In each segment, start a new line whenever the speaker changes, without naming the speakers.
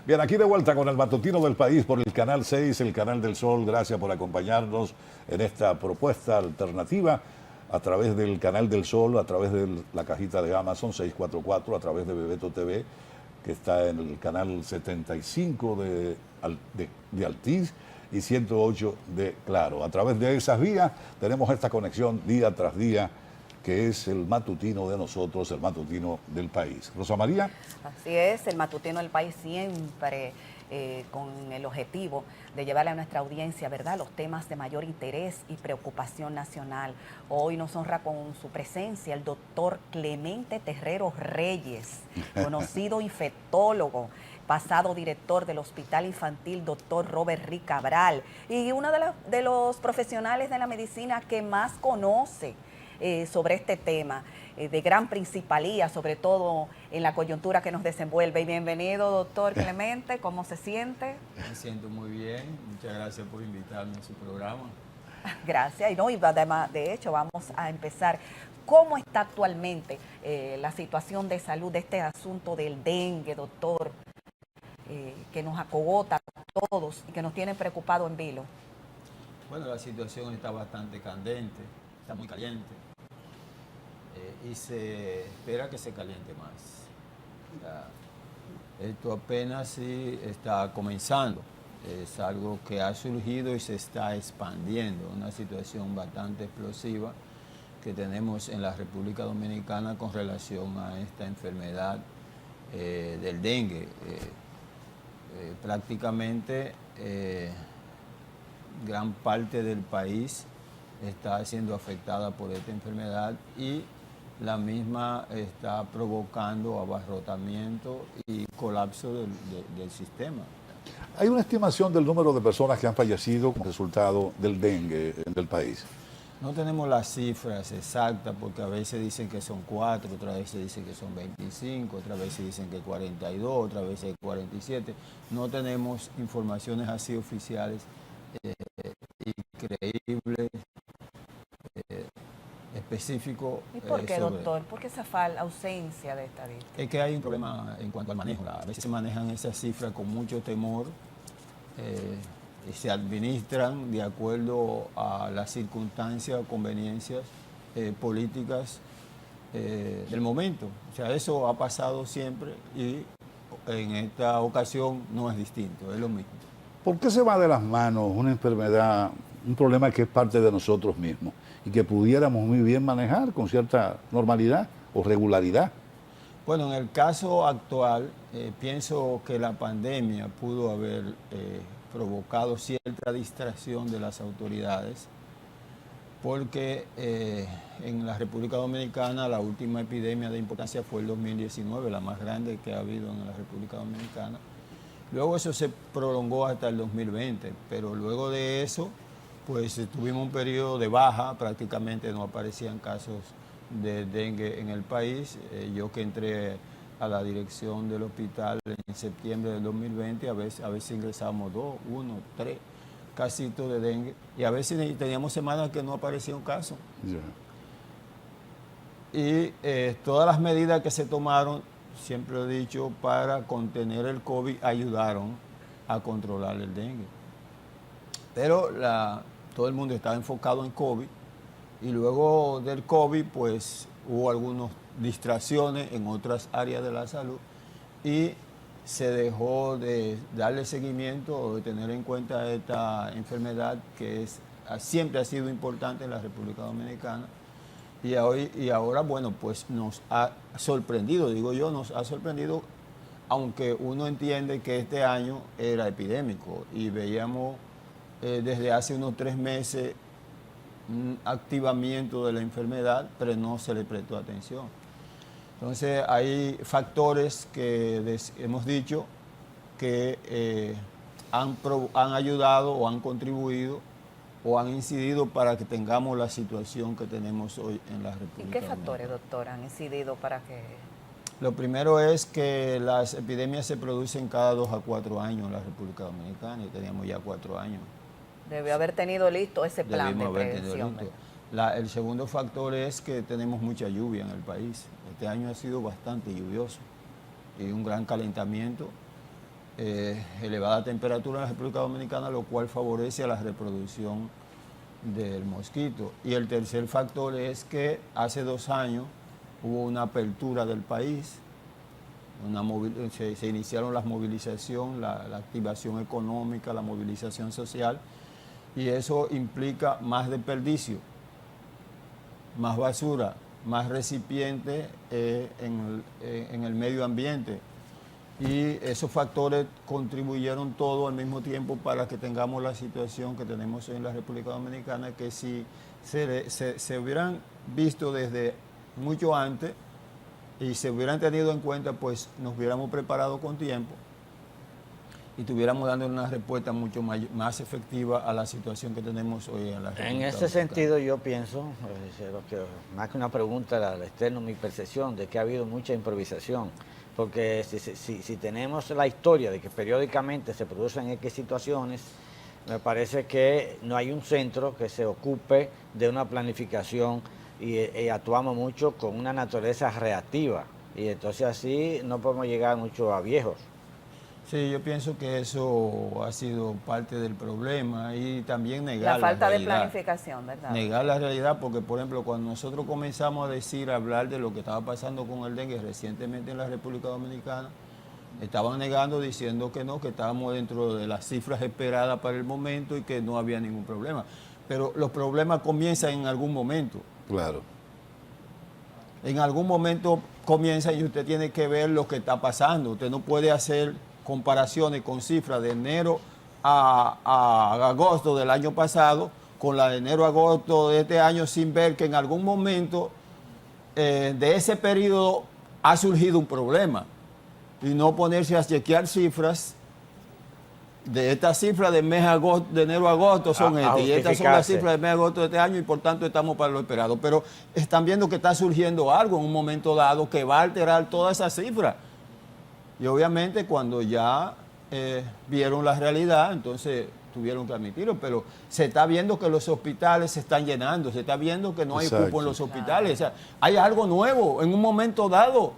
Bien, aquí de vuelta con el matutino del país por el Canal 6, el Canal del Sol. Gracias por acompañarnos en esta propuesta alternativa a través del Canal del Sol, a través de la cajita de Amazon 644, a través de Bebeto TV, que está en el canal 75 de Altiz y 108 de Claro. A través de esas vías tenemos esta conexión día tras día, que es el matutino de nosotros, el matutino del país. Rosa María.
Así es, el matutino del país siempre con el objetivo de llevarle a nuestra audiencia, ¿verdad?, los temas de mayor interés y preocupación nacional. Hoy nos honra con su presencia el doctor Clemente Terrero Reyes, conocido infectólogo, pasado director del Hospital Infantil Dr. Robert Rick Cabral y uno de los profesionales de la medicina que más conoce sobre este tema, de gran principalía, sobre todo en la coyuntura que nos desenvuelve. Y bienvenido, doctor Clemente, ¿cómo se siente?
Me siento muy bien, muchas gracias por invitarme a su programa.
Gracias, y además, de hecho, vamos a empezar. ¿Cómo está actualmente la situación de salud de este asunto del dengue, doctor, que nos acogota a todos y que nos tiene preocupados en vilo?
Bueno, la situación está bastante candente, está muy caliente. Y se espera que se caliente más. Esto apenas sí está comenzando. Es algo que ha surgido y se está expandiendo. Una situación bastante explosiva que tenemos en la República Dominicana con relación a esta enfermedad del dengue. Prácticamente gran parte del país está siendo afectada por esta enfermedad y la misma está provocando abarrotamiento y colapso del sistema.
¿Hay una estimación del número de personas que han fallecido como resultado del dengue en el país?
No tenemos las cifras exactas porque a veces dicen que son 4, otras veces dicen que son 25, otras veces dicen que 42, otras veces 47. No tenemos informaciones así oficiales y creíbles, específico.
¿Y por qué, doctor? ¿Por qué esa ausencia de estadística?
Es que hay un problema en cuanto al manejo. A veces se manejan esas cifras con mucho temor y se administran de acuerdo a las circunstancias o conveniencias políticas del momento. O sea, eso ha pasado siempre y en esta ocasión no es distinto, es lo mismo.
¿Por qué se va de las manos una enfermedad, un problema que es parte de nosotros mismos y que pudiéramos muy bien manejar con cierta normalidad o regularidad?
Bueno, en el caso actual, pienso que la pandemia pudo haber provocado cierta distracción de las autoridades, porque en la República Dominicana la última epidemia de importancia fue el 2019, la más grande que ha habido en la República Dominicana. Luego eso se prolongó hasta el 2020, pero luego de eso, pues tuvimos un periodo de baja, prácticamente no aparecían casos de dengue en el país. Yo que entré a la dirección del hospital en septiembre del 2020, a veces ingresábamos 2, 1, 3 casitos de dengue y a veces teníamos semanas que no aparecía un caso. Y todas las medidas que se tomaron, siempre he dicho, para contener el COVID ayudaron a controlar el dengue. Pero todo el mundo estaba enfocado en COVID y luego del COVID pues hubo algunas distracciones en otras áreas de la salud y se dejó de darle seguimiento o de tener en cuenta esta enfermedad que siempre ha sido importante en la República Dominicana y ahora, bueno, pues nos ha sorprendido, digo yo, nos ha sorprendido, aunque uno entiende que este año era epidémico y veíamos desde hace unos 3 meses un activamiento de la enfermedad, pero no se le prestó atención. Entonces hay factores que hemos dicho que han ayudado o han contribuido o han incidido para que tengamos la situación que tenemos hoy en la República Dominicana.
¿Y qué factores, doctor, han incidido para que...?
Lo primero es que las epidemias se producen cada 2 a 4 años en la República Dominicana y teníamos ya 4 años.
Debe haber tenido listo ese plan de prevención.
El segundo factor es que tenemos mucha lluvia en el país. Este año ha sido bastante lluvioso y un gran calentamiento elevada temperatura en la República Dominicana, lo cual favorece a la reproducción del mosquito. Y el tercer factor es que hace 2 años hubo una apertura del país, se iniciaron las movilizaciones, la activación económica, la movilización social, y eso implica más desperdicio, más basura, más recipientes en el medio ambiente. Y esos factores contribuyeron todo al mismo tiempo para que tengamos la situación que tenemos hoy en la República Dominicana, que si se hubieran visto desde mucho antes y se hubieran tenido en cuenta, pues nos hubiéramos preparado con tiempo y estuviéramos dando una respuesta mucho más efectiva a la situación que tenemos hoy en la República
En ese
Dominicana.
sentido yo pienso, más que una pregunta al externo, mi percepción de que ha habido mucha improvisación, porque si tenemos la historia de que periódicamente se producen X situaciones, me parece que no hay un centro que se ocupe de una planificación y actuamos mucho con una naturaleza reactiva, y entonces así no podemos llegar mucho a viejos.
Sí, yo pienso que eso ha sido parte del problema y también negar
La falta de
realidad.
planificación, ¿verdad?
Negar la realidad, porque por ejemplo cuando nosotros comenzamos a hablar de lo que estaba pasando con el dengue recientemente en la República Dominicana, estaban negando, diciendo que no, que estábamos dentro de las cifras esperadas para el momento y que no había ningún problema. Pero los problemas comienzan en algún momento.
Claro.
En algún momento comienza y usted tiene que ver lo que está pasando. Usted no puede hacer comparaciones con cifras de enero a agosto del año pasado con la de enero a agosto de este año sin ver que en algún momento de ese periodo ha surgido un problema y no ponerse a chequear cifras de estas cifras de enero a agosto son estas y estas son las cifras de mes a agosto de este año y por tanto estamos para lo esperado, pero están viendo que está surgiendo algo en un momento dado que va a alterar todas esas cifras. Y obviamente cuando ya vieron la realidad, entonces tuvieron que admitirlo, pero se está viendo que los hospitales se están llenando, se está viendo que no hay cupo en los hospitales, o sea, hay algo nuevo en un momento dado.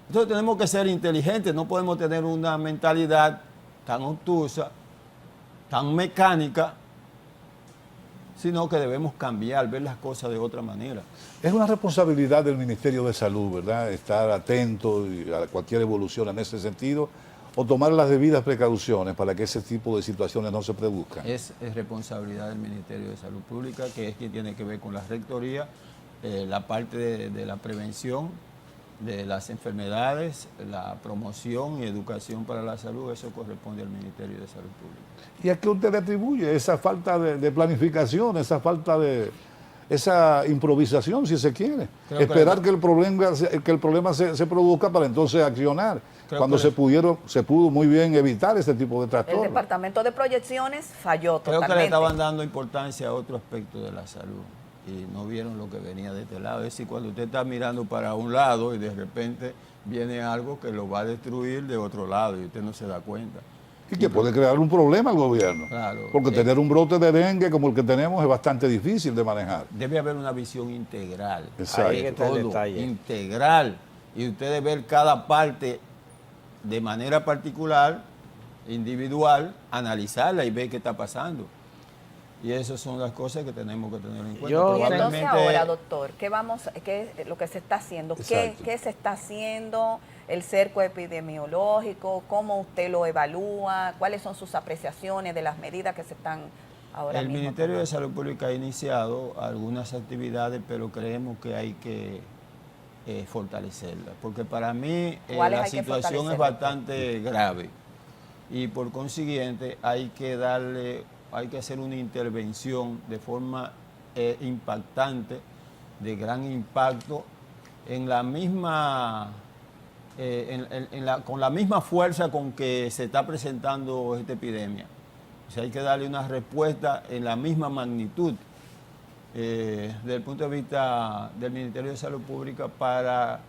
Entonces tenemos que ser inteligentes, no podemos tener una mentalidad tan obtusa, tan mecánica, sino que debemos cambiar, ver las cosas de otra manera.
Es una responsabilidad del Ministerio de Salud, ¿verdad? Estar atento a cualquier evolución en ese sentido o tomar las debidas precauciones para que ese tipo de situaciones no se produzcan.
Es responsabilidad del Ministerio de Salud Pública, que es quien tiene que ver con la rectoría, la parte de la prevención de las enfermedades, la promoción y educación para la salud, eso corresponde al Ministerio de Salud Pública.
¿Y a qué usted le atribuye esa falta de planificación, esa falta de esa improvisación, si se quiere? Esperar que el problema se produzca para entonces accionar, cuando se pudo muy bien evitar este tipo de trastornos.
El Departamento de Proyecciones falló
Creo
totalmente.
que le estaban dando importancia a otro aspecto de la salud y no vieron lo que venía de este lado. Es decir, cuando usted está mirando para un lado y de repente viene algo que lo va a destruir de otro lado y usted no se da cuenta.
Y que puede crear un problema al gobierno.
Claro.
Porque tener un brote de dengue como el que tenemos es bastante difícil de manejar.
Debe haber una visión integral.
Exacto.
Ahí está el
Todo
detalle.
integral. Y ustedes ver cada parte de manera particular, individual, analizarla y ver qué está pasando. Y esas son las cosas que tenemos que tener en cuenta.
Yo-
Y entonces
Probablemente-
ahora, doctor, ¿qué es lo que se está haciendo?
Exacto.
¿Qué se está haciendo? ¿El cerco epidemiológico? ¿Cómo usted lo evalúa? ¿Cuáles son sus apreciaciones de las medidas que se están ahora
El
mismo
Ministerio de
tomando?
Salud Pública ha iniciado algunas actividades, pero creemos que hay que fortalecerlas. Porque para mí
¿Cuáles
la
hay que
situación es
fortalecer,
bastante grave. Y por consiguiente hay que hacer una intervención de forma impactante, de gran impacto, en la misma, con la misma fuerza con que se está presentando esta epidemia. O sea, hay que darle una respuesta en la misma magnitud desde el punto de vista del Ministerio de Salud Pública para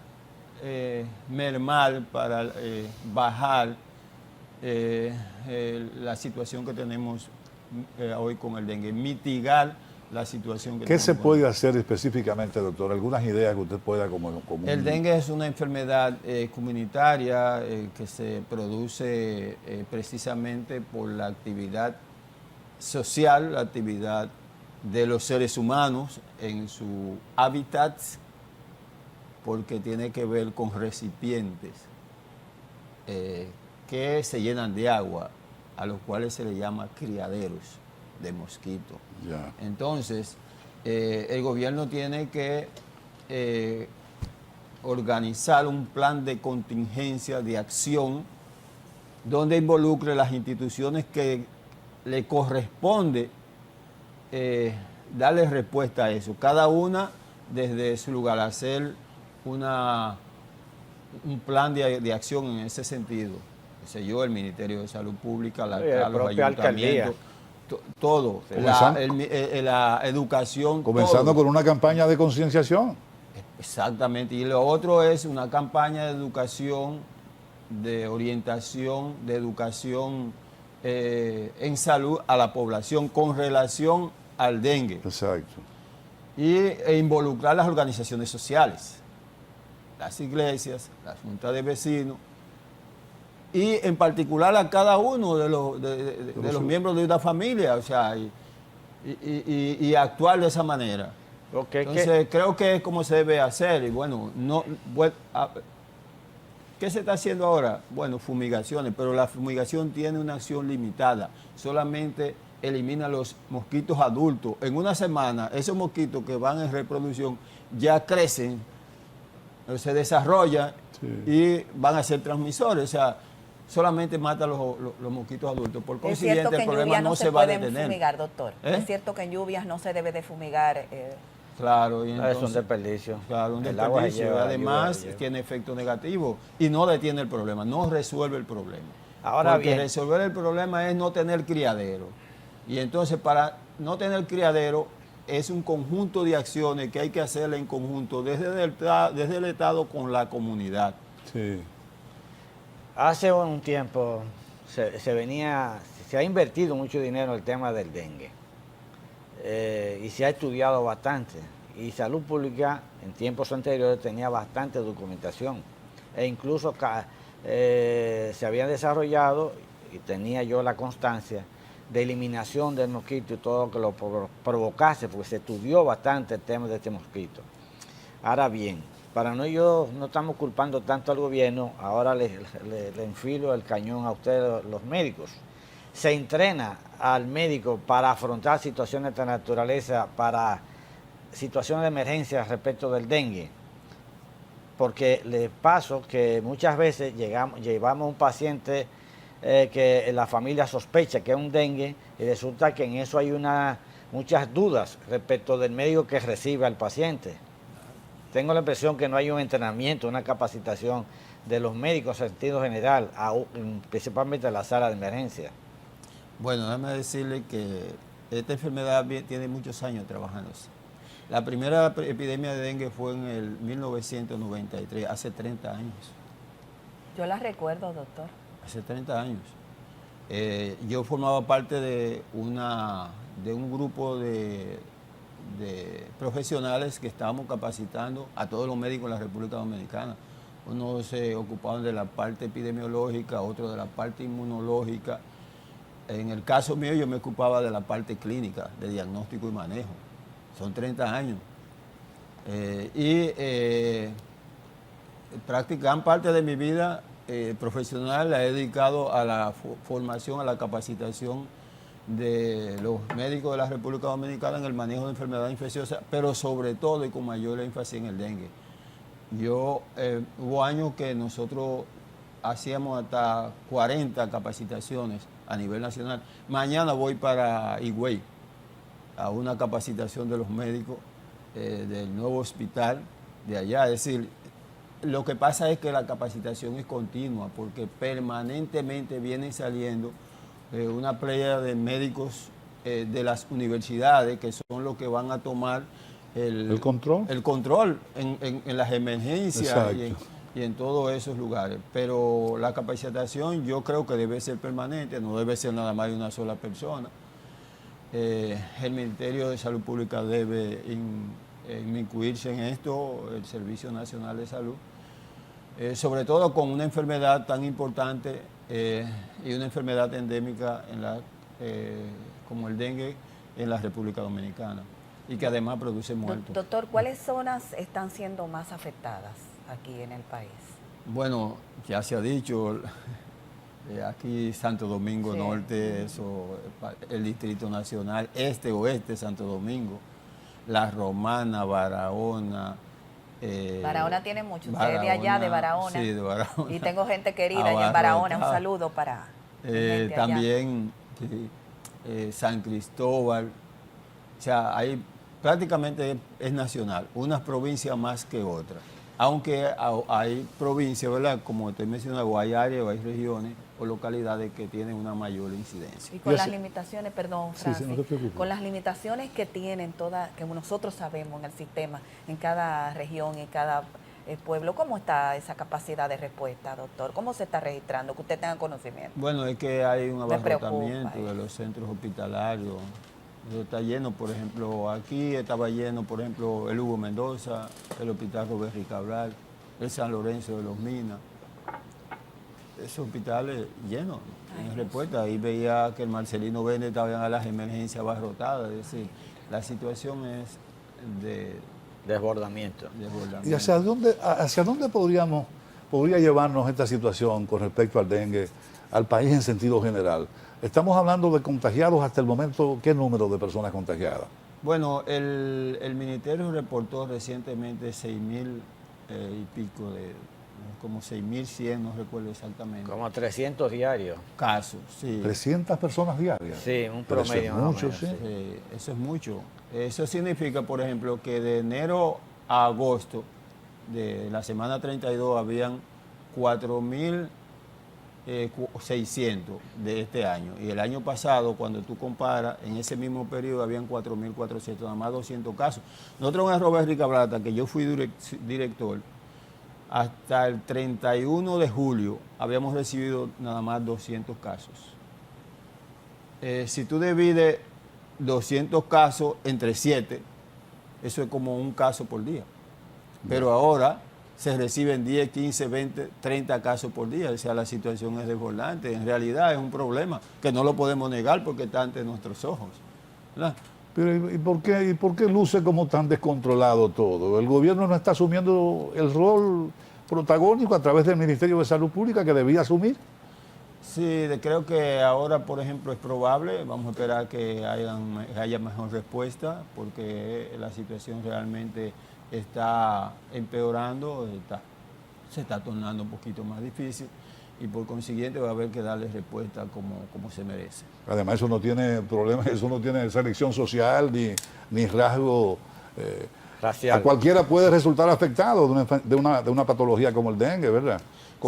mermar, para bajar la situación que tenemos hoy con el dengue, mitigar la situación que
¿Qué se
tenemos.
puede hacer específicamente, doctor? ¿Algunas ideas que usted pueda como
El dengue es una enfermedad comunitaria que se produce precisamente por la actividad social, la actividad de los seres humanos en su hábitat, porque tiene que ver con recipientes que se llenan de agua, a los cuales se le llama criaderos de mosquitos.
Ya.
Entonces, el gobierno tiene que organizar un plan de contingencia, de acción, donde involucre las instituciones que le corresponde darle respuesta a eso. Cada una desde su lugar, hacer un plan de acción en ese sentido. Qué sé yo, el Ministerio de Salud Pública, los ayuntamientos, todo, la educación.
Comenzando
todo.
con una campaña de concienciación.
Exactamente. Y lo otro es una campaña de educación, de orientación, de educación en salud a la población con relación al dengue.
Exacto.
E involucrar las organizaciones sociales, las iglesias, las juntas de vecinos, y en particular a cada uno de los miembros de una familia, o sea, y actuar de esa manera.
Okay,
Entonces, creo que es como se debe hacer. Y bueno, ¿qué se está haciendo ahora? Bueno, fumigaciones, pero la fumigación tiene una acción limitada. Solamente elimina los mosquitos adultos. En una semana, esos mosquitos que van en reproducción ya crecen, se desarrollan y van a ser transmisores. O sea, solamente mata los mosquitos adultos. Por consiguiente,
es cierto que
el problema no se va a detener.
Fumigar, doctor. Es cierto que en lluvias no se debe de fumigar.
Claro, y entonces,
es un desperdicio.
Claro, un
El agua se
desperdicio.
lleva,
Además,
lleva.
tiene efecto negativo y no detiene el problema, no resuelve el problema.
Ahora
Porque
bien,
resolver el problema es no tener criadero. Y entonces, para no tener criadero, es un conjunto de acciones que hay que hacer en conjunto desde el Estado con la comunidad.
Sí.
hace un tiempo se ha invertido mucho dinero en el tema del dengue y se ha estudiado bastante. Y Salud Pública en tiempos anteriores tenía bastante documentación e incluso se había desarrollado, y tenía yo la constancia, de eliminación del mosquito y todo lo que lo provocase, porque se estudió bastante el tema de este mosquito. Ahora bien, no estamos culpando tanto al gobierno, ahora le enfilo el cañón a ustedes, los médicos. Se entrena al médico para afrontar situaciones de naturaleza, para situaciones de emergencia respecto del dengue. Porque le paso que muchas veces llevamos un paciente que la familia sospecha que es un dengue y resulta que en eso hay muchas dudas respecto del médico que recibe al paciente. Tengo la impresión que no hay un entrenamiento, una capacitación de los médicos en sentido general, principalmente en la sala de emergencia.
Bueno, déjame decirle que esta enfermedad tiene muchos años trabajándose. La primera epidemia de dengue fue en el 1993, hace 30 años.
Yo la recuerdo, doctor.
Hace 30 años. Yo formaba parte de un grupo de profesionales que estábamos capacitando a todos los médicos en la República Dominicana. Unos se ocupaban de la parte epidemiológica, otros de la parte inmunológica. En el caso mío yo me ocupaba de la parte clínica, de diagnóstico y manejo. Son 30 años. Gran parte de mi vida profesional la he dedicado a la formación, a la capacitación de los médicos de la República Dominicana en el manejo de enfermedades infecciosas, pero sobre todo y con mayor énfasis en el dengue. Hubo años que nosotros hacíamos hasta 40 capacitaciones a nivel nacional. Mañana voy para Higüey a una capacitación de los médicos del nuevo hospital de allá. Es decir, lo que pasa es que la capacitación es continua porque permanentemente vienen saliendo una playa de médicos de las universidades que son los que van a tomar el control en las emergencias y en todos esos lugares. Pero la capacitación yo creo que debe ser permanente, no debe ser nada más de una sola persona. el Ministerio de Salud Pública debe inmiscuirse en esto, el Servicio Nacional de Salud, sobre todo con una enfermedad tan importante y una enfermedad endémica como el dengue en la República Dominicana, y que además produce muertos.
Doctor, ¿cuáles zonas están siendo más afectadas aquí en el país?
Bueno, ya se ha dicho, aquí Santo Domingo
Sí.
Norte, el Distrito Nacional, oeste, Santo Domingo, La Romana, Barahona.
Barahona tiene mucho, usted es de allá, de Barahona.
Sí, de Barahona.
Y tengo gente querida allá en Barahona, un saludo para gente allá.
También sí, San Cristóbal, o sea, ahí prácticamente es nacional, unas provincias más que otras. Aunque hay provincias, ¿verdad? Como usted mencionaba, hay áreas o hay regiones o localidades que tienen una mayor incidencia.
Y con las limitaciones, perdón,
Sí,
Francis,
no te preocupes.
con las limitaciones que tienen todas, que nosotros sabemos en el sistema, en cada región y cada pueblo, ¿cómo está esa capacidad de respuesta, doctor? ¿Cómo se está registrando? Que usted tenga conocimiento.
Bueno, es que hay un
Me preocupa
abarrotamiento de los centros hospitalarios. Eso está lleno, por ejemplo, aquí estaba lleno, por ejemplo, el Hugo Mendoza, el Hospital Roberto Cabral, el San Lorenzo de los Minas. Esos hospitales llenos, en respuesta. Ahí veía que el Marcelino Bene estaba a las emergencias abarrotadas. Es decir, la situación es de
Desbordamiento.
¿Y hacia dónde podría llevarnos esta situación con respecto al dengue, al país en sentido general? Estamos hablando de contagiados hasta el momento, ¿qué número de personas contagiadas?
Bueno, el Ministerio reportó recientemente 6.000 y pico como 6.100, no recuerdo exactamente.
Como 300 diarios.
Casos, sí.
300 personas diarias.
Sí, un
Pero eso es
promedio más o
mucho,
menos,
sí.
Sí, eso es mucho. Eso significa, por ejemplo, que de enero a agosto de la semana 32 habían 4.600 de este año. Y el año pasado, cuando tú comparas, en ese mismo periodo habían 4.400, nada más 200 casos. Nosotros en Roberto Cabrata, que yo fui director, hasta el 31 de julio habíamos recibido nada más 200 casos. Si tú divides 200 casos entre 7, eso es como un caso por día. Pero ahora se reciben 10, 15, 20, 30 casos por día. O sea, la situación es desbordante. En realidad es un problema que no lo podemos negar porque está ante nuestros ojos, ¿verdad?
Pero ¿y por qué luce como tan descontrolado todo? El gobierno no está asumiendo el rol protagónico a través del Ministerio de Salud Pública que debía asumir.
Sí, creo que ahora, por ejemplo, es probable, vamos a esperar que haya mejor respuesta, porque la situación realmente está empeorando, se está tornando un poquito más difícil, y por consiguiente va a haber que darle respuesta como se merece.
Además, eso no tiene problemas, eso no tiene selección social ni rasgo
racial.
A cualquiera puede resultar afectado de una patología como el dengue, ¿verdad?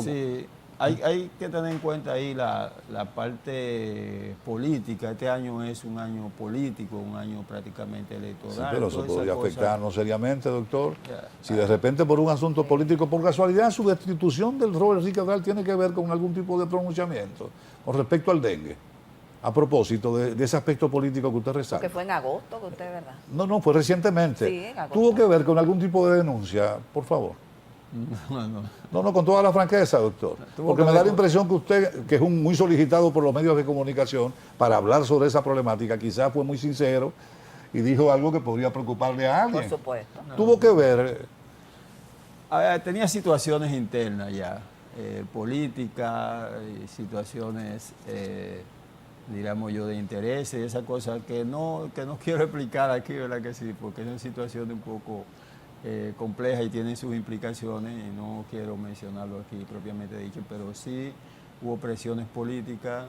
Sí, hay que tener en cuenta ahí la parte política. Este año es un año político, un año prácticamente electoral.
Sí, pero eso podría afectarnos seriamente, doctor.
Ya.
Si de repente por un asunto político, por casualidad, su destitución del Robert Rick Cabral tiene que ver con algún tipo de pronunciamiento con respecto al dengue. A propósito de ese aspecto político que usted resalta.
Que fue en agosto, que usted, ¿verdad?
No, fue recientemente.
Sí, en agosto.
¿Tuvo que ver con algún tipo de denuncia? Por favor. No, con toda la franqueza, doctor. Porque me da la impresión que usted, que es muy solicitado por los medios de comunicación para hablar sobre esa problemática, quizás fue muy sincero y dijo algo que podría preocuparle a alguien.
Por supuesto.
Tuvo que ver.
Tenía situaciones internas ya, políticas, situaciones, diríamos yo, de interés y esas cosas que no quiero explicar aquí, ¿verdad que sí? Porque son situaciones un poco complejas y tienen sus implicaciones y no quiero mencionarlo aquí propiamente dicho, pero sí hubo presiones políticas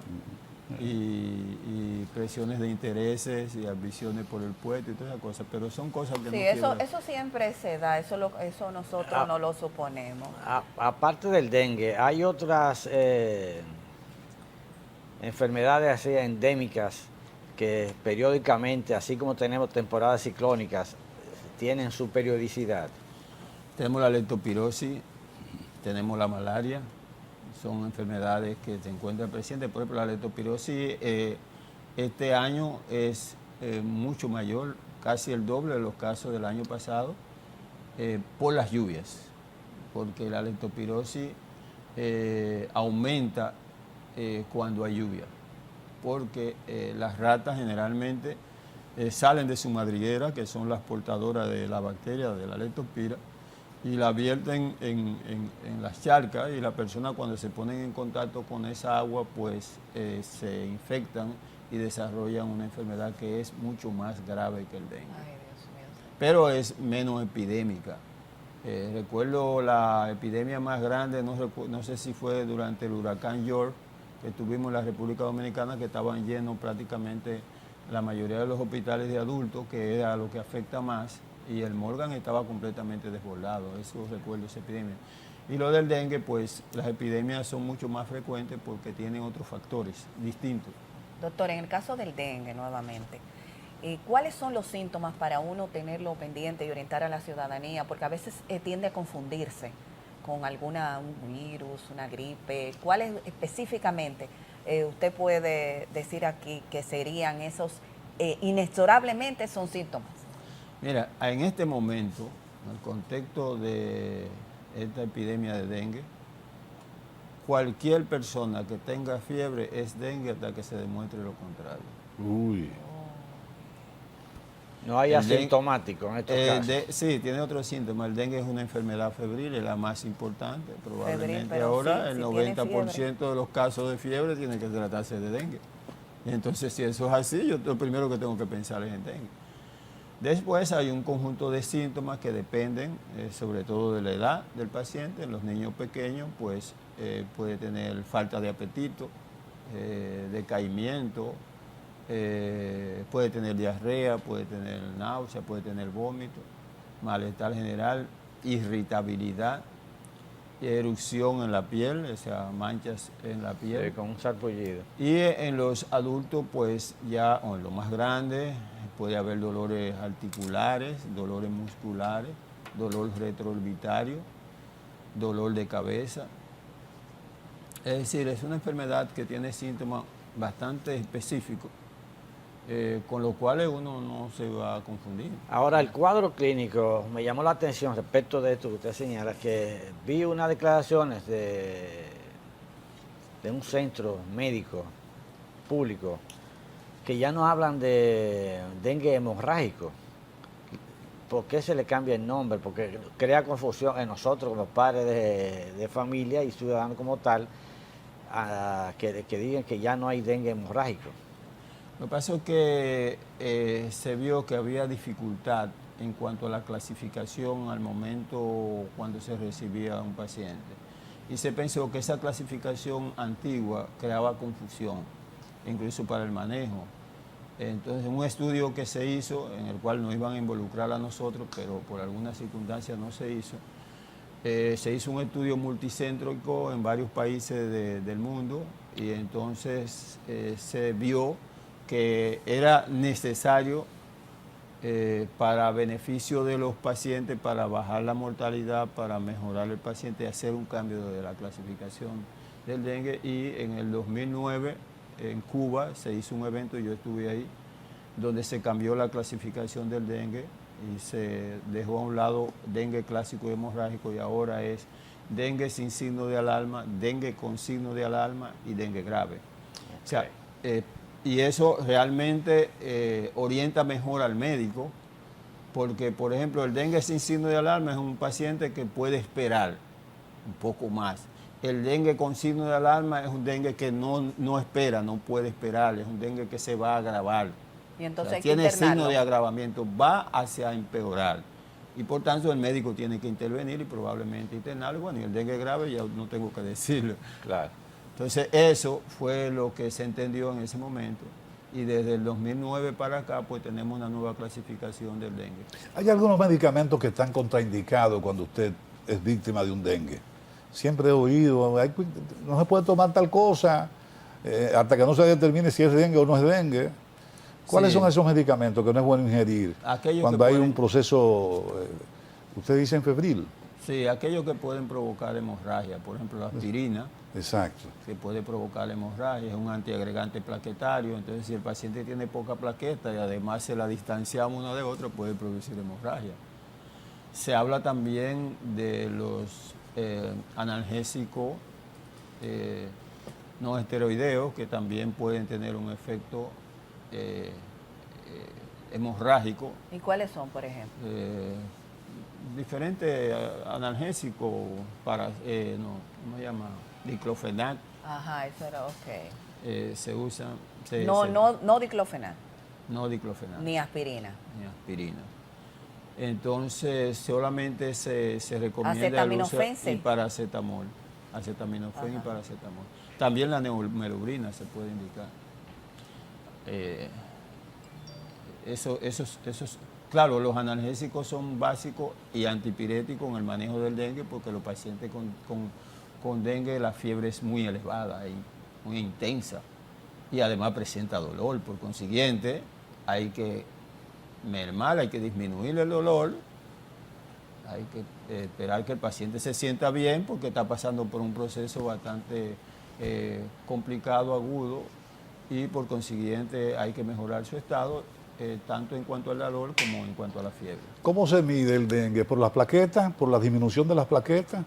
y presiones de intereses y ambiciones por el puesto y todas esas cosas, pero son cosas que
Sí, eso siempre se da, eso nosotros no lo suponemos.
Aparte del dengue, hay otras enfermedades así endémicas que periódicamente, así como tenemos temporadas ciclónicas, tienen su periodicidad.
Tenemos la leptospirosis, tenemos la malaria, son enfermedades que se encuentran presentes. Por ejemplo, la leptospirosis este año es mucho mayor, casi el doble de los casos del año pasado, por las lluvias, porque la leptospirosis aumenta cuando hay lluvia, porque las ratas generalmente salen de su madriguera, que son las portadoras de la bacteria de la leptospira, y la vierten en las charcas, y la persona cuando se ponen en contacto con esa agua pues se infectan y desarrollan una enfermedad que es mucho más grave que el dengue.
Ay, Dios mío.
Pero es menos epidémica. Recuerdo la epidemia más grande, no sé si fue durante el huracán George, que tuvimos en la República Dominicana, que estaban llenos prácticamente la mayoría de los hospitales de adultos, que era lo que afecta más, y el Morgan estaba completamente desbordado. Eso recuerdo, esa epidemia. Y lo del dengue, pues las epidemias son mucho más frecuentes porque tienen otros factores distintos.
Doctor, en el caso del dengue, nuevamente, ¿cuáles son los síntomas para uno tenerlo pendiente y orientar a la ciudadanía? Porque a veces tiende a confundirse con un virus, una gripe. ¿Cuáles específicamente usted puede decir aquí que serían esos, inexorablemente son síntomas?
Mira, en este momento, en el contexto de esta epidemia de dengue, cualquier persona que tenga fiebre es dengue hasta que se demuestre lo contrario.
Uy.
No hay
El
asintomático en estos casos.
Sí, tiene otros síntomas. El dengue es una enfermedad febril, es la más importante. Probablemente
pero
ahora
sí,
el
si tiene
90%
fiebre.
de los casos de fiebre tienen que tratarse de dengue. Y entonces, si eso es así, yo lo primero que tengo que pensar es en dengue. Después hay un conjunto de síntomas que dependen sobre todo de la edad del paciente. En los niños pequeños pues puede tener falta de apetito, decaimiento, puede tener diarrea, puede tener náusea, puede tener vómito, malestar general, irritabilidad, erupción en la piel, o sea, manchas en la piel.
Sí, con un sarpullido.
Y en los adultos, pues ya, o en los más grandes, puede haber dolores articulares, dolores musculares, dolor retroorbitario, dolor de cabeza. Es decir, es una enfermedad que tiene síntomas bastante específicos, con los cuales uno no se va a confundir.
Ahora, el cuadro clínico me llamó la atención respecto de esto que usted señala, que vi unas declaraciones de un centro médico público que ya no hablan de dengue hemorrágico. ¿Por qué se le cambia el nombre? Porque crea confusión en nosotros como padres de familia y ciudadanos como tal, que digan que ya no hay dengue hemorrágico.
Lo que pasa es que se vio que había dificultad en cuanto a la clasificación al momento cuando se recibía un paciente. Y se pensó que esa clasificación antigua creaba confusión, incluso para el manejo. Entonces, un estudio que se hizo, en el cual nos iban a involucrar a nosotros, pero por algunas circunstancias no se hizo, se hizo un estudio multicéntrico en varios países del mundo, y entonces se vio que era necesario para beneficio de los pacientes, para bajar la mortalidad, para mejorar el paciente, hacer un cambio de la clasificación del dengue. Y en el 2009 en Cuba se hizo un evento, yo estuve ahí, donde se cambió la clasificación del dengue y se dejó a un lado dengue clásico y hemorrágico, y ahora es dengue sin signo de alarma, dengue con signo de alarma y dengue grave. O sea, y eso realmente orienta mejor al médico, porque, por ejemplo, el dengue sin signo de alarma es un paciente que puede esperar un poco más. El dengue con signo de alarma es un dengue que no espera, no puede esperar, es un dengue que se va a agravar.
Y entonces
O sea,
hay que
tiene
internarlo.
signo de agravamiento, va hacia empeorar. Y por tanto el médico tiene que intervenir y probablemente internarlo. Bueno, y el dengue grave ya no tengo que decirlo.
Claro.
Entonces eso fue lo que se entendió en ese momento. Y desde el 2009 para acá pues tenemos una nueva clasificación del dengue.
Hay algunos medicamentos que están contraindicados cuando usted es víctima de un dengue. Siempre he oído, no se puede tomar tal cosa hasta que no se determine si es dengue o no es dengue. ¿Cuáles
Sí.
son esos medicamentos que no es bueno ingerir
Aquellos
cuando
que
hay
pueden-
un proceso, usted dice febril?
Sí, aquellos que pueden provocar hemorragia, por ejemplo la aspirina,
Exacto.
que puede provocar hemorragia, es un antiagregante plaquetario, entonces si el paciente tiene poca plaqueta y además se la distanciamos una de otra, puede producir hemorragia. Se habla también de los analgésicos no esteroideos que también pueden tener un efecto hemorrágico.
¿Y cuáles son, por ejemplo?
Diferentes analgésicos para, ¿cómo se llama? Diclofenac.
Ajá, eso era, ok.
Se usan.
No diclofenac,
No diclofenac.
ni aspirina.
Ni aspirina. Entonces, solamente se recomienda el uso
Acetaminofén,
y
sí.
paracetamol. Acetaminofén y paracetamol. También la neuromelubrina se puede indicar. Claro, los analgésicos son básicos y antipiréticos en el manejo del dengue porque los pacientes con dengue la fiebre es muy elevada y muy intensa y además presenta dolor. Por consiguiente, hay que mermar, hay que disminuir el dolor, hay que esperar que el paciente se sienta bien porque está pasando por un proceso bastante complicado, agudo, y por consiguiente hay que mejorar su estado, tanto en cuanto al dolor como en cuanto a la fiebre.
¿Cómo se mide el dengue? ¿Por las plaquetas? ¿Por la disminución de las plaquetas?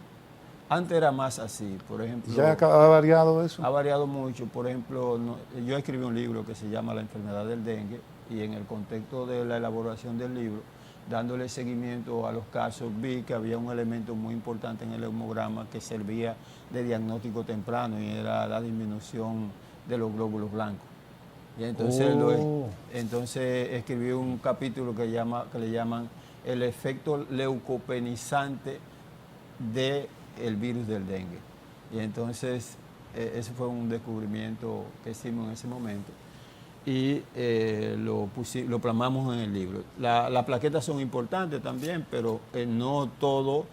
Antes era más así, por ejemplo.
¿Ya ha variado eso?
Ha variado mucho. Por ejemplo, yo escribí un libro que se llama La enfermedad del dengue y en el contexto de la elaboración del libro, dándole seguimiento a los casos, vi que había un elemento muy importante en el hemograma que servía de diagnóstico temprano y era la disminución de los glóbulos blancos. Y entonces escribí un capítulo que le llaman el efecto leucopenizante del virus del dengue. Y entonces ese fue un descubrimiento que hicimos en ese momento y lo plasmamos en el libro. Las plaquetas son importantes también, pero no todo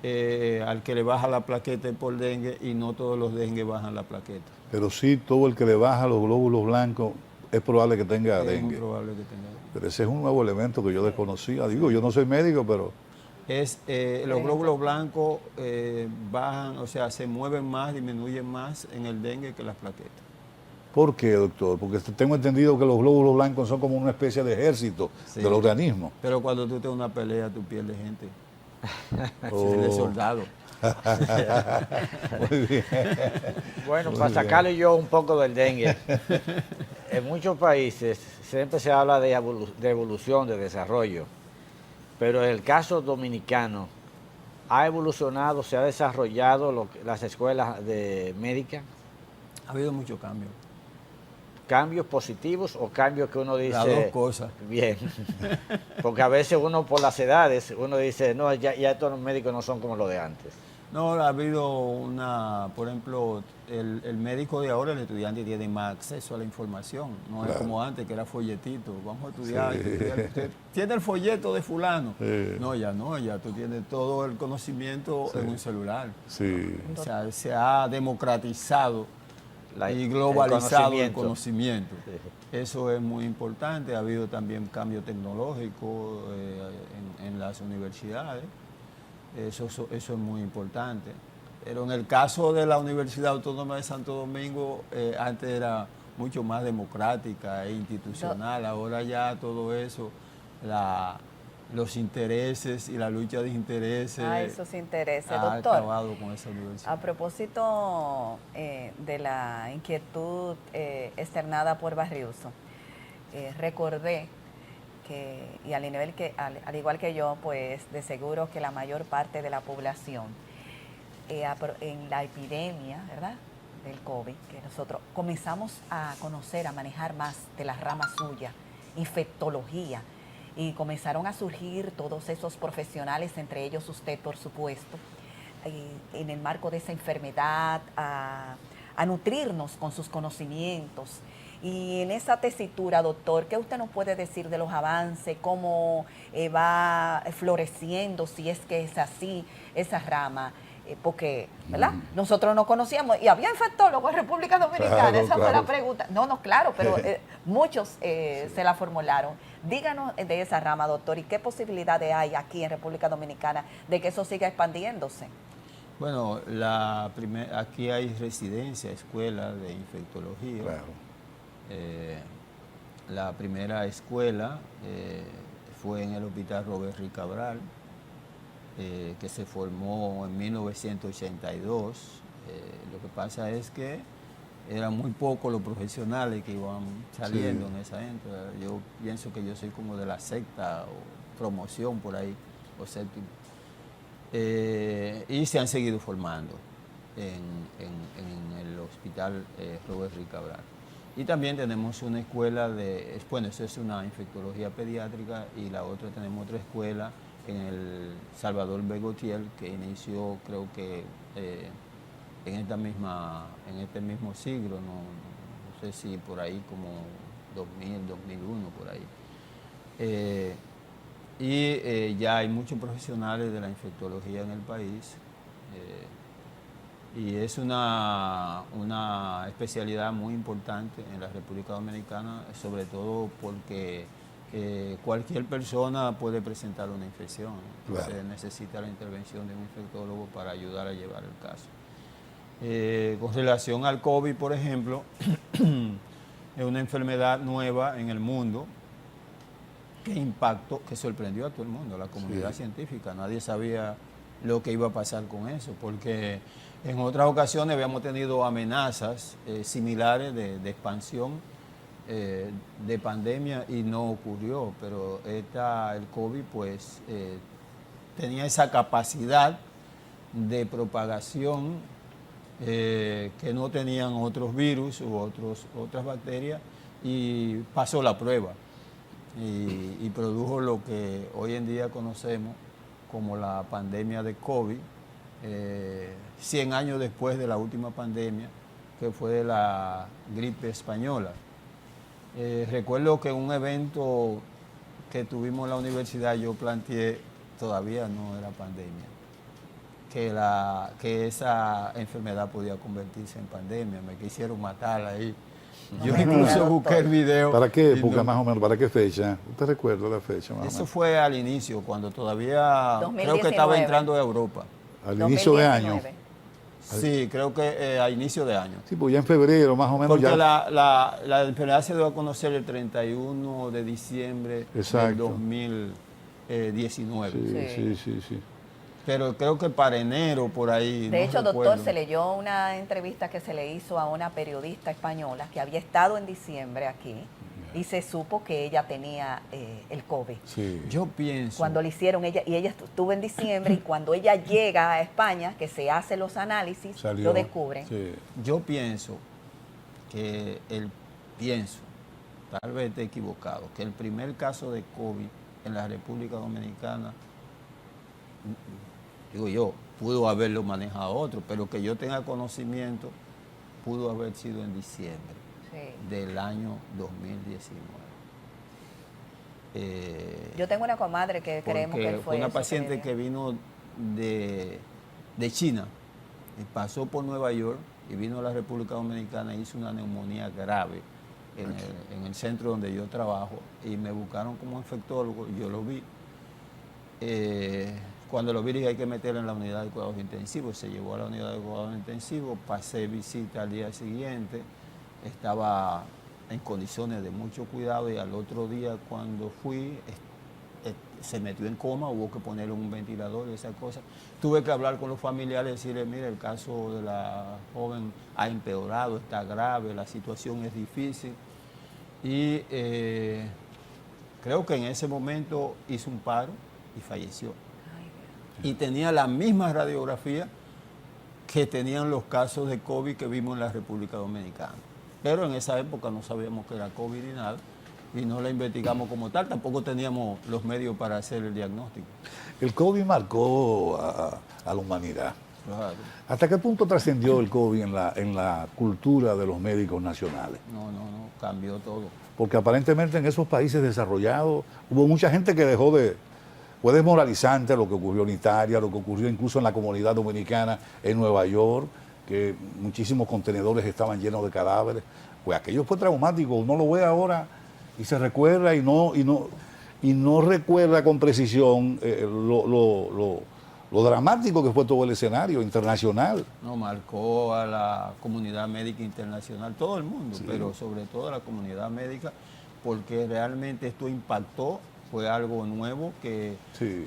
al que le baja la plaqueta es por dengue y no todos los dengue bajan la plaqueta.
Pero sí, todo el que le baja los glóbulos blancos es probable que tenga dengue.
Es muy probable que tenga dengue.
Pero ese es un nuevo elemento que yo desconocía. Digo, yo no soy médico, pero...
Los glóbulos blancos bajan, o sea, se mueven más, disminuyen más en el dengue que las plaquetas.
¿Por qué, doctor? Porque tengo entendido que los glóbulos blancos son como una especie de ejército del organismo.
Pero cuando tú te das una pelea, tú pierdes gente.
Oh.
De soldado.
Muy bien.
Bueno,
Muy
para
bien.
sacarle yo un poco del dengue, en muchos países siempre se habla de evolución, de desarrollo, pero en el caso dominicano, ¿ha evolucionado, se ha desarrollado las escuelas médicas?
Ha habido muchos cambios.
¿Cambios positivos o cambios que uno dice?
Las dos cosas.
Bien, porque a veces uno por las edades, uno dice, no, ya estos médicos no son como los de antes.
No, ha habido por ejemplo, el médico de ahora, el estudiante tiene más acceso a la información. No es como antes, que era folletito. Vamos a estudiar.
Sí.
¿Tiene el folleto de fulano?
Sí.
No, ya tú tienes todo el conocimiento en un celular.
Sí.
O sea, se ha democratizado y
El
globalizado el conocimiento.
Sí.
Eso es muy importante. Ha habido también cambio tecnológico en las universidades. Eso es muy importante. Pero en el caso de la Universidad Autónoma de Santo Domingo, antes era mucho más democrática e institucional. Ahora ya todo eso, los intereses y la lucha de intereses.
Esos intereses,
ha
doctor.
acabado con esa universidad.
A propósito de la inquietud externada por Barriuso, recordé que, y al igual que yo, pues de seguro que la mayor parte de la población en la epidemia, ¿verdad?, del COVID, que nosotros comenzamos a conocer, a manejar más de la rama suya, infectología, y comenzaron a surgir todos esos profesionales, entre ellos usted, por supuesto, en el marco de esa enfermedad, a nutrirnos con sus conocimientos. Y en esa tesitura, doctor, ¿qué usted nos puede decir de los avances, cómo va floreciendo, si es que es así, esa rama? porque, ¿verdad? Nosotros no conocíamos, y había infectólogos en República Dominicana,
Claro,
esa fue
claro.
la pregunta. No, claro, pero muchos se la formularon. Díganos de esa rama, doctor, y qué posibilidades hay aquí en República Dominicana de que eso siga expandiéndose.
Bueno, aquí hay residencia, escuela de infectología.
Claro.
La primera escuela fue en el Hospital Robert Rick Cabral, que se formó en 1982. Lo que pasa es que eran muy pocos los profesionales que iban saliendo en esa época. Yo pienso que yo soy como de la sexta o promoción por ahí, o séptima. Y se han seguido formando en el Hospital Robert Rick Cabral. Y también tenemos una escuela bueno, eso es una infectología pediátrica, y la otra tenemos otra escuela en el Salvador Begotiel, que inició, creo que en este mismo siglo, no sé si por ahí como 2000, 2001, por ahí. Ya hay muchos profesionales de la infectología en el país, y es una especialidad muy importante en la República Dominicana, sobre todo porque cualquier persona puede presentar una infección, entonces
Claro.
necesita la intervención de un infectólogo para ayudar a llevar el caso. Con relación al COVID, por ejemplo, es una enfermedad nueva en el mundo que sorprendió a todo el mundo, a la comunidad científica. Nadie sabía lo que iba a pasar con eso, porque en otras ocasiones habíamos tenido amenazas similares de expansión de pandemia y no ocurrió, pero el COVID pues tenía esa capacidad de propagación que no tenían otros virus u otras bacterias, y pasó la prueba y produjo lo que hoy en día conocemos como la pandemia de COVID, 100 años después de la última pandemia, que fue de la gripe española. Recuerdo que en un evento que tuvimos en la universidad yo planteé, todavía no era pandemia, que esa enfermedad podía convertirse en pandemia. Me quisieron matar ahí.
No
Yo
me diga,
incluso
doctor.
busqué el video.
¿Para qué
y
época
no-
más o menos? ¿Para qué fecha? ¿Usted recuerda la fecha más o
Eso
menos?
fue al inicio, cuando todavía creo que
2019.
estaba entrando a Europa.
Al inicio de año.
2019.
Sí, creo que a inicio de año.
Sí, pues ya en febrero más o menos
Porque
ya.
la enfermedad se dio a conocer el 31 de diciembre del
Exacto.
2019.
Sí.
Pero creo que para enero, por ahí.
De
no
hecho, doctor,
recuerdo.
se leyó una entrevista que se le hizo a una periodista española que había estado en diciembre aquí, y se supo que ella tenía el COVID.
Sí.
Yo pienso.
Cuando le hicieron, ella estuvo en diciembre, y cuando ella llega a España, que se hace los análisis,
Salió.
lo descubren.
Sí.
Yo pienso tal vez esté equivocado, que el primer caso de COVID en la República Dominicana, digo yo, pudo haberlo manejado otro, pero que yo tenga conocimiento, pudo haber sido en diciembre
Sí.
del año 2019.
Yo tengo una comadre que creemos que
Porque
él
fue una
eso
paciente
le
que vino de China, y pasó por Nueva York y vino a la República Dominicana e hizo una neumonía grave en el centro donde yo trabajo, y me buscaron como infectólogo y yo lo vi. Cuando lo vi dije hay que meterlo en la unidad de cuidados intensivos, se llevó a la unidad de cuidados intensivos, pasé visita al día siguiente, estaba en condiciones de mucho cuidado, y al otro día cuando fui se metió en coma, hubo que ponerle un ventilador y esas cosas. Tuve que hablar con los familiares y decirles, mire, el caso de la joven ha empeorado, está grave, la situación es difícil. Y creo que en ese momento hizo un paro y falleció. Y tenía la misma radiografía que tenían los casos de COVID que vimos en la República Dominicana. Pero en esa época no sabíamos que era COVID ni nada, y no la investigamos como tal, tampoco teníamos los medios para hacer el diagnóstico.
El COVID marcó a la humanidad.
Claro.
¿Hasta qué punto trascendió el COVID en la cultura de los médicos nacionales?
No, cambió todo.
Porque aparentemente en esos países desarrollados hubo mucha gente que dejó de fue desmoralizante lo que ocurrió en Italia, lo que ocurrió incluso en la comunidad dominicana en Nueva York, que muchísimos contenedores estaban llenos de cadáveres. Pues aquello fue traumático. Uno lo ve ahora y se recuerda y no recuerda con precisión lo dramático que fue todo el escenario internacional.
No, marcó a la comunidad médica internacional, todo el mundo,
Sí.
pero sobre todo a la comunidad médica, porque realmente esto impactó, fue algo nuevo que
Sí.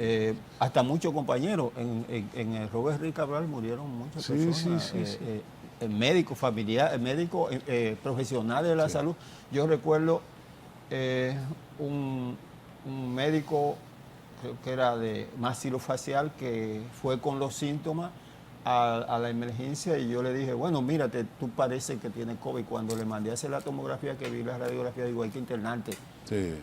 hasta muchos compañeros, en el Robert Rick Cabral murieron muchas
Sí,
personas,
sí, sí,
médicos, familiares, médicos, profesionales de la salud. Yo recuerdo un médico, creo que era de maxilofacial, que fue con los síntomas a la emergencia y yo le dije, bueno, mírate, tú parece que tienes COVID. Cuando le mandé a hacer la tomografía, que vi la radiografía, digo, hay que internarte.
Sí.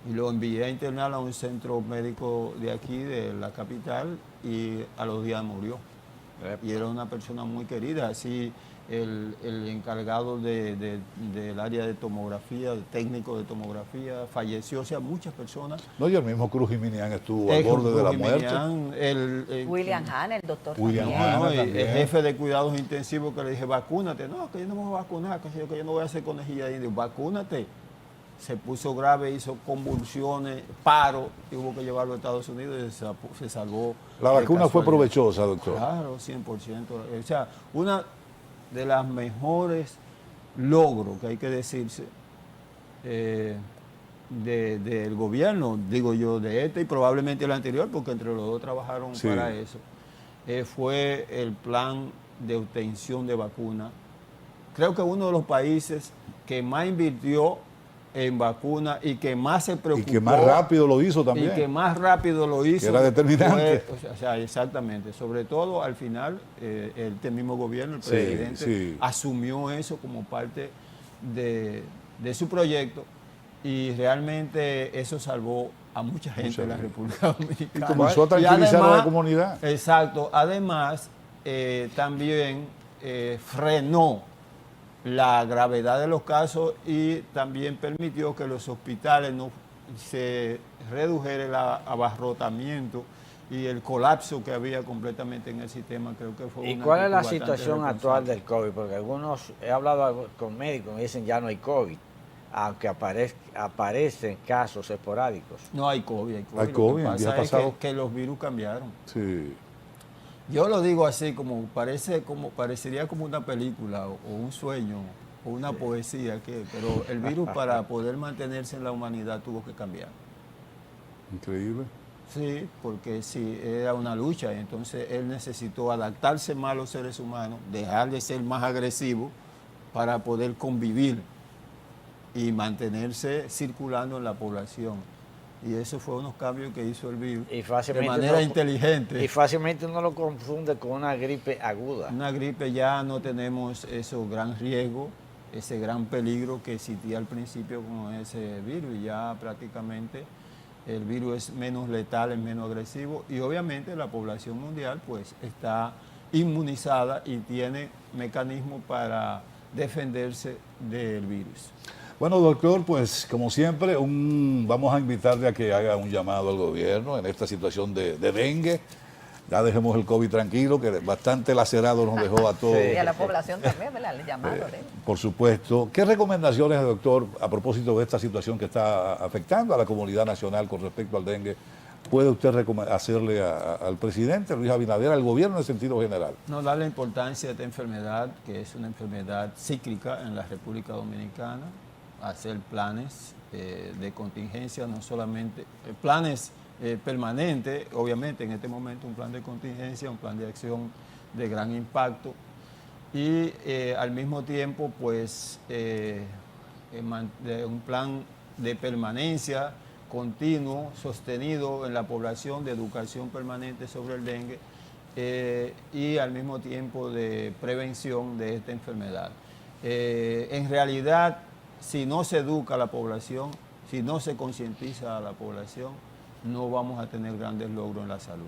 Y lo envié a internar a un centro médico de aquí, de la capital, y a los días murió. Y era una persona muy querida, así el encargado del área de tomografía, el técnico de tomografía, falleció, o sea, muchas personas.
No, y el mismo Cruz Jiménez estuvo al borde de la muerte.
William Hahn, el doctor
William
también.
Hahn.
No, y
también.
el jefe de cuidados intensivos, que le dije, vacúnate. No, que yo no me voy a vacunar, que yo no voy a hacer conejilla de indio. Vacúnate. Se puso grave, hizo convulsiones, paro, y hubo que llevarlo a Estados Unidos y se salvó.
La
de
vacuna fue
casualidad.
provechosa, doctor.
Claro, 100%. O sea, una de las mejores logros, que hay que decirse, del gobierno, digo yo, de este y probablemente el anterior, porque entre los dos trabajaron
Sí.
para eso, fue el plan de obtención de vacunas. Creo que uno de los países que más invirtió en vacunas y que más se preocupó.
Y que más rápido lo hizo
Y
también.
que más rápido lo hizo.
Que era determinante.
O sea, exactamente. Sobre todo al final, este mismo gobierno, el
Sí,
presidente,
sí.
asumió eso como parte de su proyecto y realmente eso salvó a mucha gente de la República Dominicana.
Y comenzó a tranquilizar a la comunidad.
Exacto. Además, también frenó la gravedad de los casos y también permitió que los hospitales no se redujera el abarrotamiento y el colapso que había completamente en el sistema. Creo que fue
¿Y
una
cuál es la
actitud bastante
situación actual
responsable.
del COVID? Porque he hablado con médicos y me dicen ya no hay COVID, aunque aparecen casos esporádicos.
No hay COVID, hay COVID.
Hay
Lo
COVID,
que
el día
pasa es
pasado.
que los virus cambiaron.
Sí.
Yo lo digo así, parecería como una película o un sueño o una poesía, pero el virus para poder mantenerse en la humanidad tuvo que cambiar.
Increíble.
Sí, porque sí, era una lucha, entonces él necesitó adaptarse más a los seres humanos, dejar de ser más agresivo para poder convivir y mantenerse circulando en la población. Y eso fue unos cambios que hizo el virus
Y
de
fácilmente
manera inteligente.
Y fácilmente uno lo confunde con una gripe aguda.
Una gripe ya no tenemos ese gran riesgo, ese gran peligro que existía al principio con ese virus. Y ya prácticamente el virus es menos letal, es menos agresivo y obviamente la población mundial pues está inmunizada y tiene mecanismos para defenderse del virus.
Bueno, doctor, pues como siempre, vamos a invitarle a que haga un llamado al gobierno en esta situación de dengue. Ya dejemos el COVID tranquilo, que bastante lacerado nos dejó a todos.
Y a la población también, ¿verdad? El llamado de él.
Por supuesto. ¿Qué recomendaciones, doctor, a propósito de esta situación que está afectando a la comunidad nacional con respecto al dengue, puede usted hacerle al presidente Luis Abinader, al gobierno en sentido general?
No darle importancia a esta enfermedad, que es una enfermedad cíclica en la República Dominicana, hacer planes de contingencia, no solamente planes permanentes, obviamente en este momento un plan de contingencia, un plan de acción de gran impacto y al mismo tiempo pues un plan de permanencia continuo, sostenido en la población, de educación permanente sobre el dengue y al mismo tiempo de prevención de esta enfermedad. En realidad, si no se educa a la población, si no se concientiza a la población, no vamos a tener grandes logros en la salud.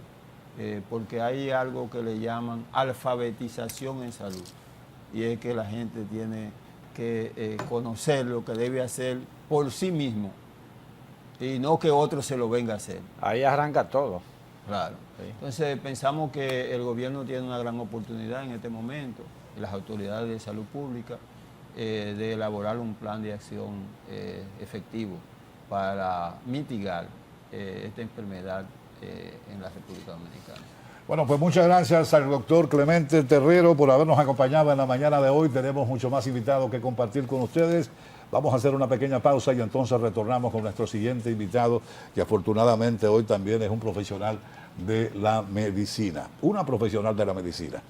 Porque hay algo que le llaman alfabetización en salud. Y es que la gente tiene que conocer lo que debe hacer por sí mismo y no que otro se lo venga a hacer.
Ahí arranca todo.
Claro.
Sí.
Entonces pensamos que el gobierno tiene una gran oportunidad en este momento, y las autoridades de salud pública, de elaborar un plan de acción efectivo para mitigar esta enfermedad en la República Dominicana.
Bueno, pues muchas gracias al doctor Clemente Terrero por habernos acompañado en la mañana de hoy. Tenemos mucho más invitados que compartir con ustedes. Vamos a hacer una pequeña pausa y entonces retornamos con nuestro siguiente invitado, que afortunadamente hoy también es un profesional de la medicina, una profesional de la medicina.